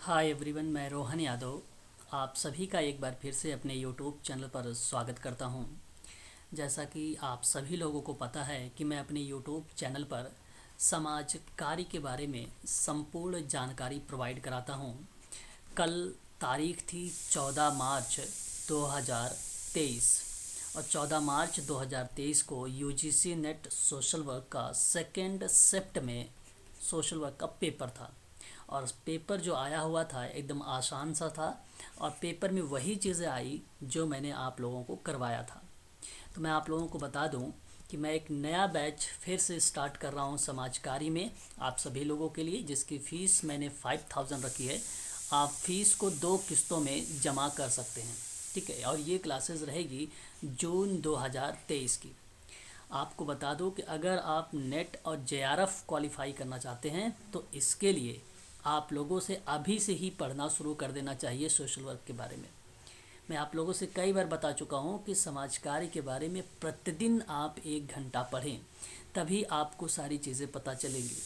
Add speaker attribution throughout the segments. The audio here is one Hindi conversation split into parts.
Speaker 1: हाय एवरीवन, मैं रोहन यादव आप सभी का एक बार फिर से अपने यूट्यूब चैनल पर स्वागत करता हूं। जैसा कि आप सभी लोगों को पता है कि मैं अपने यूट्यूब चैनल पर समाज कार्य के बारे में संपूर्ण जानकारी प्रोवाइड कराता हूं। कल तारीख थी 14 मार्च 2023 और 14 मार्च 2023 को यूजीसी नेट सोशल वर्क का सेकेंड शिफ्ट में सोशल वर्क का पेपर था। और पेपर जो आया हुआ था एकदम आसान सा था और पेपर में वही चीज़ें आई जो मैंने आप लोगों को करवाया था। तो मैं आप लोगों को बता दूं कि मैं एक नया बैच फिर से स्टार्ट कर रहा हूं समाजकारी में आप सभी लोगों के लिए, जिसकी फ़ीस मैंने 5000 रखी है। आप फ़ीस को 2 किस्तों में जमा कर सकते हैं, ठीक है। और ये क्लासेस रहेगी जून 2023 की। आपको बता दूं कि अगर आप नेट और जेआरएफ क्वालिफाई करना चाहते हैं तो इसके लिए आप लोगों से अभी से ही पढ़ना शुरू कर देना चाहिए सोशल वर्क के बारे में। मैं आप लोगों से कई बार बता चुका हूं कि समाज कार्य के बारे में प्रतिदिन आप 1 घंटा पढ़ें, तभी आपको सारी चीज़ें पता चलेंगी।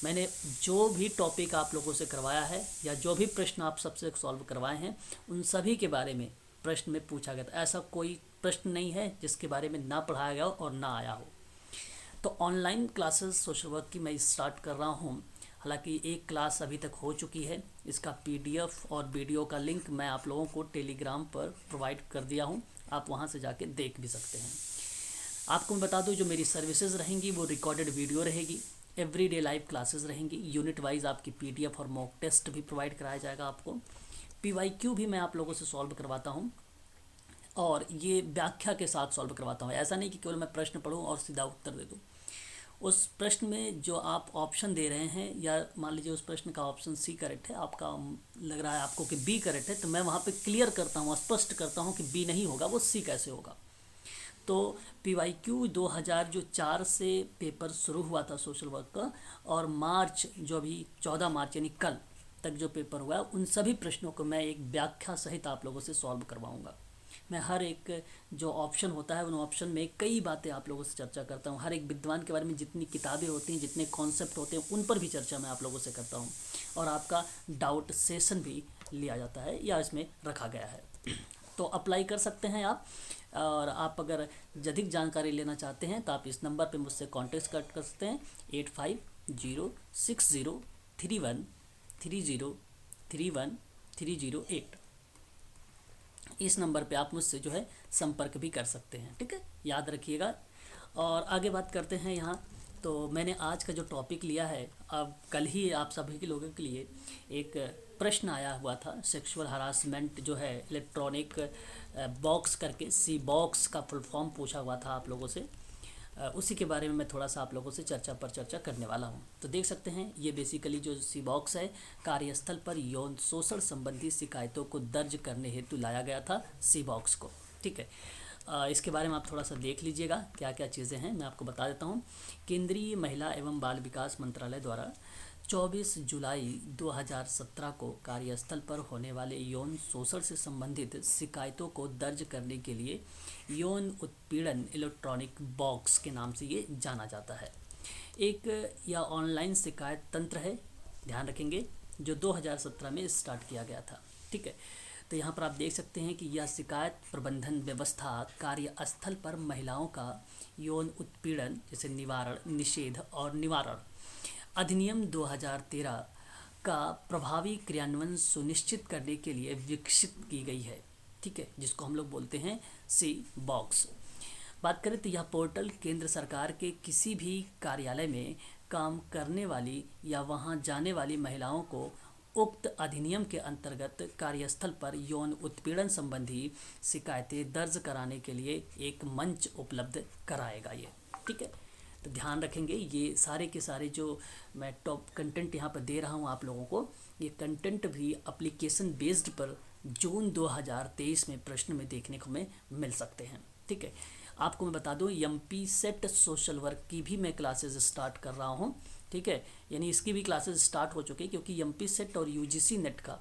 Speaker 1: मैंने जो भी टॉपिक आप लोगों से करवाया है या जो भी प्रश्न आप सबसे सॉल्व करवाए हैं उन सभी के बारे में प्रश्न में पूछा गया था। ऐसा कोई प्रश्न नहीं है जिसके बारे में ना पढ़ाया गया हो और ना आया हो। तो ऑनलाइन क्लासेस सोशल वर्क की मैं स्टार्ट कर रहा हूँ। हालांकि एक क्लास अभी तक हो चुकी है, इसका पीडीएफ और वीडियो का लिंक मैं आप लोगों को टेलीग्राम पर प्रोवाइड कर दिया हूँ, आप वहाँ से जाके देख भी सकते हैं। आपको मैं बता दूं जो मेरी सर्विसेज रहेंगी वो रिकॉर्डेड वीडियो रहेगी, एवरीडे लाइव क्लासेस रहेंगी, यूनिट वाइज आपकी पीडीएफ और मॉक टेस्ट भी प्रोवाइड कराया जाएगा आपको। पीवाईक्यू भी मैं आप लोगों से सॉल्व करवाता हूँ और ये व्याख्या के साथ सॉल्व करवाता हूँ। ऐसा नहीं कि केवल मैं प्रश्न पढ़ूँ और सीधा उत्तर दे दूँ। उस प्रश्न में जो आप ऑप्शन दे रहे हैं, या मान लीजिए उस प्रश्न का ऑप्शन सी करेक्ट है, आपका लग रहा है आपको कि बी करेक्ट है, तो मैं वहाँ पे क्लियर करता हूँ, स्पष्ट करता हूँ कि बी नहीं होगा, वो सी कैसे होगा। तो पीवाईक्यू 2004 से पेपर शुरू हुआ था सोशल वर्क का, और मार्च जो अभी 14 मार्च यानी कल तक जो पेपर हुआ है उन सभी प्रश्नों को मैं एक व्याख्या सहित आप लोगों से सॉल्व करवाऊंगा। मैं हर एक जो ऑप्शन होता है उन ऑप्शन में कई बातें आप लोगों से चर्चा करता हूँ। हर एक विद्वान के बारे में जितनी किताबें होती हैं, जितने कॉन्सेप्ट होते हैं, उन पर भी चर्चा मैं आप लोगों से करता हूँ। और आपका डाउट सेशन भी लिया जाता है या इसमें रखा गया है। तो अप्लाई कर सकते हैं आप। और आप अगर अधिक जानकारी लेना चाहते हैं तो आप इस नंबर पे मुझसे कॉन्टेक्ट कर सकते हैं 850603130308। इस नंबर पे आप मुझसे जो है संपर्क भी कर सकते हैं, ठीक है, याद रखिएगा। और आगे बात करते हैं यहाँ। तो मैंने आज का जो टॉपिक लिया है, अब कल ही आप सभी के लोगों के लिए एक प्रश्न आया हुआ था, सेक्सुअल हरासमेंट जो है इलेक्ट्रॉनिक बॉक्स करके, सी बॉक्स का फुल फॉर्म पूछा हुआ था आप लोगों से। उसी के बारे में मैं थोड़ा सा आप लोगों से चर्चा करने वाला हूँ। तो देख सकते हैं ये बेसिकली जो सी बॉक्स है, कार्यस्थल पर यौन शोषण संबंधी शिकायतों को दर्ज करने हेतु लाया गया था सी बॉक्स को, ठीक है। इसके बारे में आप थोड़ा सा देख लीजिएगा क्या क्या चीज़ें हैं, मैं आपको बता देता हूँ। केंद्रीय महिला एवं बाल विकास मंत्रालय द्वारा 24 जुलाई 2017 को कार्यस्थल पर होने वाले यौन शोषण से संबंधित शिकायतों को दर्ज करने के लिए यौन उत्पीड़न इलेक्ट्रॉनिक बॉक्स के नाम से ये जाना जाता है। एक या ऑनलाइन शिकायत तंत्र है, ध्यान रखेंगे, जो 2017 में स्टार्ट किया गया था, ठीक है। तो यहाँ पर आप देख सकते हैं कि यह शिकायत प्रबंधन व्यवस्था कार्यस्थल पर महिलाओं का यौन उत्पीड़न जैसे निवारण, निषेध और निवारण अधिनियम 2013 का प्रभावी क्रियान्वयन सुनिश्चित करने के लिए विकसित की गई है, ठीक है, जिसको हम लोग बोलते हैं सी बॉक्स। बात करें तो यह पोर्टल केंद्र सरकार के किसी भी कार्यालय में काम करने वाली या वहां जाने वाली महिलाओं को उक्त अधिनियम के अंतर्गत कार्यस्थल पर यौन उत्पीड़न संबंधी शिकायतें दर्ज कराने के लिए एक मंच उपलब्ध कराएगा ये, ठीक है। तो ध्यान रखेंगे ये सारे के सारे जो मैं टॉप कंटेंट यहाँ पर दे रहा हूँ आप लोगों को, ये कंटेंट भी एप्लीकेशन बेस्ड पर जून 2023 में प्रश्न में देखने को में मिल सकते हैं, ठीक है। आपको मैं बता दूं एमपी सेट सोशल वर्क की भी मैं क्लासेस स्टार्ट कर रहा हूं, ठीक है। यानी इसकी भी क्लासेस स्टार्ट हो चुकी है, क्योंकि एमपी सेट और यूजीसी नेट का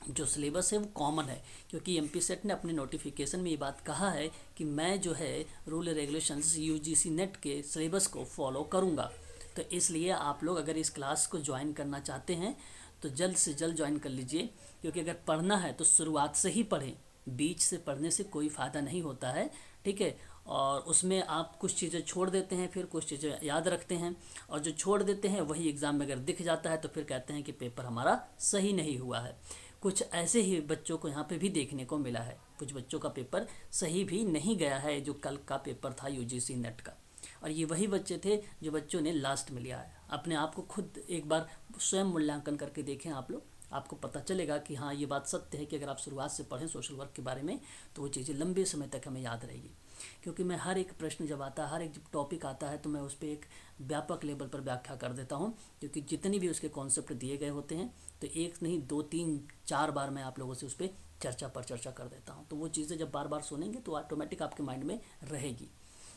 Speaker 1: जो सिलेबस है वो कॉमन है। क्योंकि एमपी सेट ने अपने नोटिफिकेशन में ये बात कहा है कि मैं जो है रूल रेगुलेशंस यूजीसी नेट के सिलेबस को फॉलो करूँगा। तो इसलिए आप लोग अगर इस क्लास को ज्वाइन करना चाहते हैं तो जल्द से जल्द ज्वाइन कर लीजिए, क्योंकि अगर पढ़ना है तो शुरुआत से ही पढ़ें, बीच से पढ़ने से कोई फ़ायदा नहीं होता है। ठीक है, और उसमें आप कुछ चीज़ें छोड़ देते हैं, फिर कुछ चीज़ें याद रखते हैं, और जो छोड़ देते हैं वही एग्ज़ाम में अगर दिख जाता है तो फिर कहते हैं कि पेपर हमारा सही नहीं हुआ है। कुछ ऐसे ही बच्चों को यहाँ पे भी देखने को मिला है, कुछ बच्चों का पेपर सही भी नहीं गया है, जो कल का पेपर था यूजीसी नेट का। और ये वही बच्चे थे जो बच्चों ने लास्ट में लिया है। अपने आप को खुद एक बार स्वयं मूल्यांकन करके देखें आप लोग, आपको पता चलेगा कि हाँ, ये बात सत्य है कि अगर आप शुरुआत से पढ़ें सोशल वर्क के बारे में तो वो चीज़ें लंबे समय तक हमें याद रहेगी। क्योंकि मैं हर एक प्रश्न जब आता है, हर एक जब टॉपिक आता है, तो मैं उस पर एक व्यापक लेवल पर व्याख्या कर देता हूँ, क्योंकि जितनी भी उसके कॉन्सेप्ट दिए गए होते हैं तो एक नहीं 2 3 4 बार मैं आप लोगों से उस पर चर्चा कर देता हूँ। तो वो चीज़ें जब बार बार सुनेंगे तो ऑटोमेटिक आपके माइंड में रहेगी।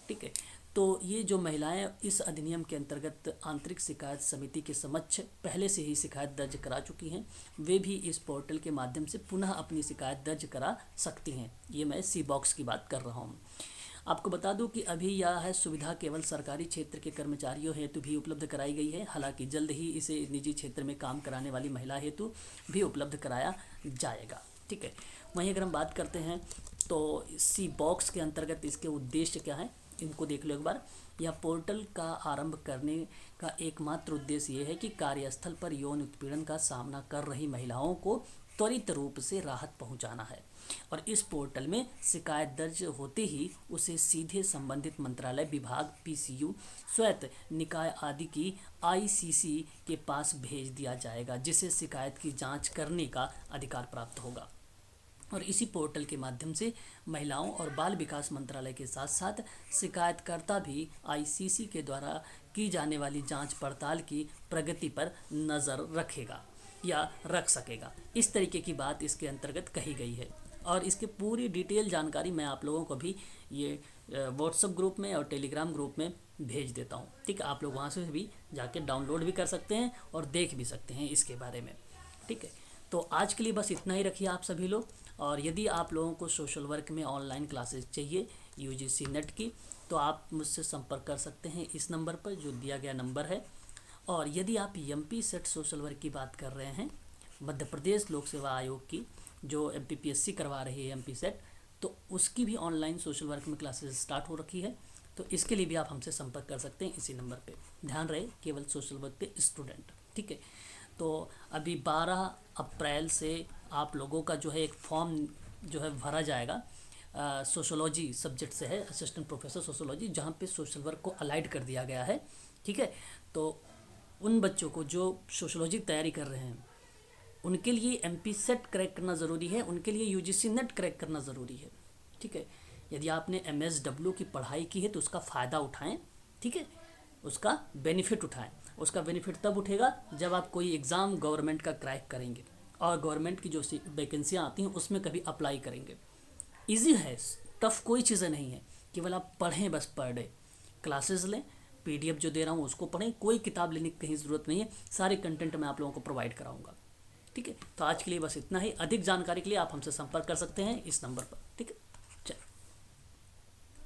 Speaker 1: ठीक है, तो ये जो महिलाएं इस अधिनियम के अंतर्गत आंतरिक शिकायत समिति के समक्ष पहले से ही शिकायत दर्ज करा चुकी हैं, वे भी इस पोर्टल के माध्यम से पुनः अपनी शिकायत दर्ज करा सकती हैं। ये मैं सी बॉक्स की बात कर रहा हूँ। आपको बता दूं कि अभी यह है सुविधा केवल सरकारी क्षेत्र के कर्मचारियों हेतु भी उपलब्ध कराई गई है, हालांकि जल्द ही इसे निजी क्षेत्र में काम कराने वाली महिला हेतु भी उपलब्ध कराया जाएगा। ठीक है, वहीं अगर हम बात करते हैं तो सी बॉक्स के अंतर्गत इसके उद्देश्य क्या है, इनको देख लो एक बार। यह पोर्टल का आरंभ करने का एकमात्र उद्देश्य ये है कि कार्यस्थल पर यौन उत्पीड़न का सामना कर रही महिलाओं को त्वरित रूप से राहत पहुंचाना है, और इस पोर्टल में शिकायत दर्ज होते ही उसे सीधे संबंधित मंत्रालय, विभाग, पीसीयू, स्वायत्त निकाय आदि की आईसीसी के पास भेज दिया जाएगा, जिसे शिकायत की जांच करने का अधिकार प्राप्त होगा। और इसी पोर्टल के माध्यम से महिलाओं और बाल विकास मंत्रालय के साथ साथ शिकायतकर्ता भी आईसीसी के द्वारा की जाने वाली जांच पड़ताल की प्रगति पर नज़र रखेगा या रख सकेगा। इस तरीके की बात इसके अंतर्गत कही गई है, और इसकी पूरी डिटेल जानकारी मैं आप लोगों को भी ये व्हाट्सएप ग्रुप में और टेलीग्राम ग्रुप में भेज देता हूँ। ठीक है, आप लोग वहाँ से भी जाके डाउनलोड भी कर सकते हैं और देख भी सकते हैं इसके बारे में। ठीक है, तो आज के लिए बस इतना ही रखिए आप सभी लोग। और यदि आप लोगों को सोशल वर्क में ऑनलाइन क्लासेस चाहिए यूजीसी नेट की, तो आप मुझसे संपर्क कर सकते हैं इस नंबर पर जो दिया गया नंबर है। और यदि आप एमपी सेट सोशल वर्क की बात कर रहे हैं, मध्य प्रदेश लोक सेवा आयोग की जो एमपीपीएससी करवा रही है एमपी सेट, तो उसकी भी ऑनलाइन सोशल वर्क में क्लासेस स्टार्ट हो रखी है, तो इसके लिए भी आप हमसे संपर्क कर सकते हैं इसी नंबर पे। ध्यान रहे, केवल सोशल वर्क के स्टूडेंट। ठीक है, तो अभी 12 अप्रैल से आप लोगों का जो है एक फॉर्म जो है भरा जाएगा, सोशोलॉजी सब्जेक्ट से है, असिस्टेंट प्रोफेसर सोशोलॉजी, जहाँ पे सोशल वर्क को अलाइड कर दिया गया है। ठीक है, तो उन बच्चों को जो सोशोलॉजी की तैयारी कर रहे हैं उनके लिए एमपी सेट क्रैक करना ज़रूरी है, उनके लिए यूजीसी नेट क्रैक करना ज़रूरी है। ठीक है, यदि आपने एमएसडब्ल्यू की पढ़ाई की है तो उसका फ़ायदा उठाएं। ठीक है, उसका बेनिफिट उठाएं। उसका बेनिफिट तब उठेगा जब आप कोई एग्ज़ाम गवर्नमेंट का क्रैक करेंगे और गवर्नमेंट की जो वैकेंसियाँ आती हैं उसमें कभी अप्लाई करेंगे। इजी है, टफ कोई चीज़ें नहीं है, केवल आप पढ़ें बस, पर डे क्लासेस लें, पीडीएफ जो दे रहा हूँ उसको पढ़ें, कोई किताब लेने की कहीं ज़रूरत नहीं है, सारे कंटेंट मैं आप लोगों को प्रोवाइड कराऊंगा। ठीक है, तो आज के लिए बस इतना ही। अधिक जानकारी के लिए आप हमसे संपर्क कर सकते हैं इस नंबर पर।